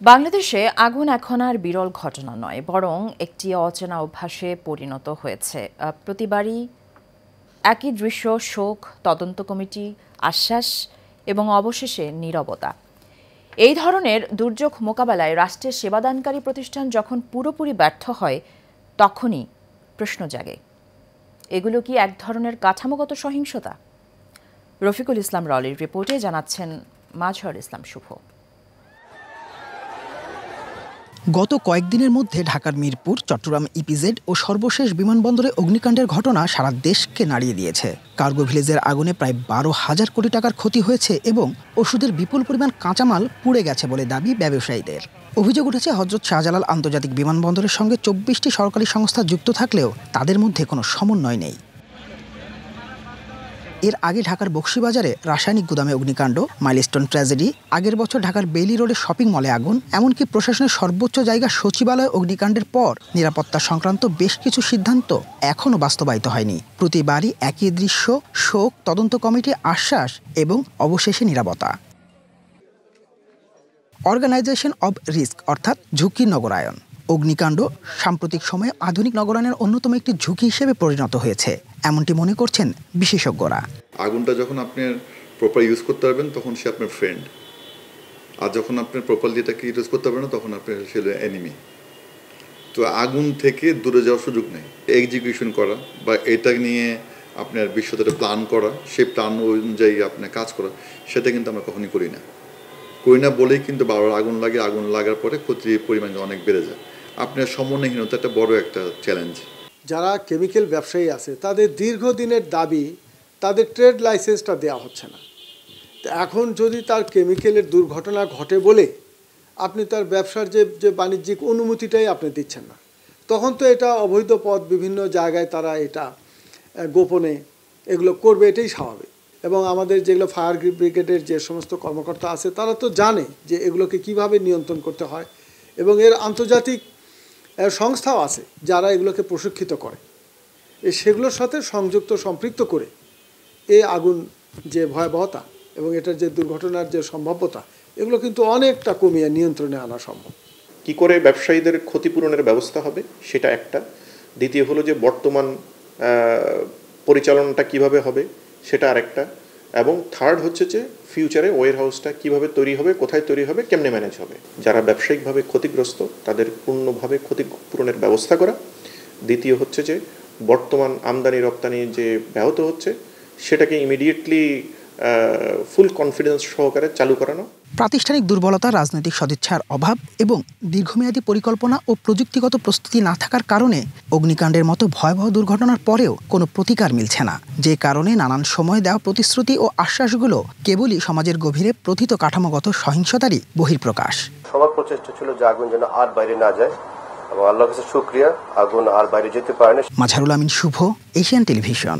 বাংলাদেশে আগুন এখন আর বিরল ঘটনা নয়, বরং একটি অচেনা অভ্যাসে পরিণত হয়েছে। প্রতিবারই একই দৃশ্য, শোক, তদন্ত কমিটি, আশ্বাস এবং অবশেষে নীরবতা। এই ধরনের দুর্যোগ মোকাবেলায় রাষ্ট্রের সেবাদানকারী প্রতিষ্ঠান যখন পুরোপুরি ব্যর্থ হয়, তখনই প্রশ্ন জাগে, এগুলো কি এক ধরনের কাঠামোগত সহিংসতা? রফিকুল ইসলাম রলির রিপোর্টে জানাচ্ছেন মাজহার ইসলাম শুভ। গত কয়েকদিনের মধ্যে ঢাকার মিরপুর, চট্টগ্রাম ইপিজেড ও সর্বশেষ বিমানবন্দরে অগ্নিকাণ্ডের ঘটনা সারা দেশকে নাড়িয়ে দিয়েছে। কার্গো ভিলেজের আগুনে প্রায় 12,000 কোটি টাকার ক্ষতি হয়েছে এবং ওষুধের বিপুল পরিমাণ কাঁচামাল পুড়ে গেছে বলে দাবি ব্যবসায়ীদের। অভিযোগ উঠেছে হযরত শাহজালাল আন্তর্জাতিক বিমানবন্দরের সঙ্গে 24টি সরকারি সংস্থা যুক্ত থাকলেও তাদের মধ্যে কোনো সমন্বয় নেই। এর আগে ঢাকার বকশীবাজারে রাসায়নিক গুদামে অগ্নিকাণ্ড, মাইলস্টোন ট্র্যাজেডি, আগের বছর ঢাকার বেইলি রোডে শপিং মলে আগুন, এমনকি প্রশাসনের সর্বোচ্চ জায়গা সচিবালয় অগ্নিকাণ্ডের পর নিরাপত্তা সংক্রান্ত বেশ কিছু সিদ্ধান্ত এখনও বাস্তবায়িত হয়নি। প্রতিবারই একই দৃশ্য, শোক, তদন্ত কমিটি, আশ্বাস এবং অবশেষে নীরবতা। অর্গানাইজেশন অব রিস্ক অর্থাৎ ঝুঁকি নগরায়ন। অগ্নিকাণ্ড সাম্প্রতিক সময়ে আধুনিক নগরায়নের অন্যতম একটি ঝুঁকি হিসেবে পরিণত হয়েছে, এমনটি মনে করছেন বিশেষজ্ঞরা। আগুনটা যখন আপনি প্রপার ইউজ করতে পারবেন তখন সে আপনার ফ্রেন্ড, আর যখন আপনি প্রপারলি এটাকে ইউজ করতে পারবেন না তখন আপনার সে এনিমি। তো আগুন থেকে দূরে যাওয়ার সুযোগ নেই। এক্সিকিউশন করা বা এটা নিয়ে আপনার বিশ্বতে প্ল্যান করা, সেই প্ল্যান অনুযায়ী আপনার কাজ করা, সেটা কিন্তু আমরা কখনই করি না বলেই কিন্তু বারবার আগুন লাগে। আগুন লাগার পরে ক্ষতির পরিমাণ অনেক বেড়ে যায়। আপনার সমন্বয়হীনতা একটা বড় একটা চ্যালেঞ্জ। যারা কেমিক্যাল ব্যবসায়ী আছে তাদের দীর্ঘদিনের দাবি, তাদের ট্রেড লাইসেন্সটা দেওয়া হচ্ছে না। তো এখন যদি তার কেমিক্যালের দুর্ঘটনা ঘটে বলে আপনি তার ব্যবসার যে বাণিজ্যিক অনুমতিটাই আপনি দিচ্ছেন না, তখন তো এটা অবৈধ পথ, বিভিন্ন জায়গায় তারা এটা গোপনে এগুলো করবে, এটাই স্বাভাবিক। এবং আমাদের যেগুলো ফায়ার ব্রিগেডের যে সমস্ত কর্মকর্তা আছে তারা তো জানে যে এগুলোকে কিভাবে নিয়ন্ত্রণ করতে হয়, এবং এর আন্তর্জাতিক সংস্থাও আছে যারা এগুলোকে প্রশিক্ষিত করে। সেগুলোর সাথে সম্পৃক্ত করে এই আগুন যে ভয়াবহতা এবং এটার যে দুর্ঘটনার যে সম্ভাব্যতা, এগুলো কিন্তু অনেকটা কমিয়ে নিয়ন্ত্রণে আনা সম্ভব। কি করে ব্যবসায়ীদের ক্ষতিপূরণের ব্যবস্থা হবে সেটা একটা। দ্বিতীয় হলো যে বর্তমান পরিচালনাটা কিভাবে হবে সেটা আরেকটা। এবং থার্ড হচ্ছে যে ফিউচারে ওয়্যার হাউসটা কীভাবে তৈরি হবে, কোথায় তৈরি হবে, কেমনে ম্যানেজ হবে। যারা ব্যবসায়িকভাবে ক্ষতিগ্রস্ত তাদের পূর্ণভাবে ক্ষতিপূরণের ব্যবস্থা করা। দ্বিতীয় হচ্ছে যে বর্তমান আমদানি রপ্তানি যে ব্যাহত হচ্ছে সেটাকে ইমিডিয়েটলি ফুল কনফিডেন্স সহকারে চালু করানো। প্রাতিষ্ঠানিক দুর্বলতা, রাজনৈতিক সদিচ্ছার অভাব এবং দীর্ঘমেয়াদী পরিকল্পনা ও প্রযুক্তিগত প্রস্তুতি না থাকার কারণে অগ্নিকাণ্ডের মতো ভয়াবহ দুর্ঘটনার পরেও কোনো প্রতিকার মিলছে না, যে কারণে নানান সময় দেওয়া প্রতিশ্রুতি ও আশ্বাসগুলো কেবলই সমাজের গভীরে প্রথিত কাঠামোগত সহিংসতারই বহিঃপ্রকাশ। সবার প্রচেষ্টা ছিল যে আগুন যেন আর বাইরে না যায়, এবং আল্লাহর কাছে শুকরিয়া, আগুন আর বাইরে যেতে পারেনি। মাজহারুল আমিন শুভ, এশিয়ান টেলিভিশন।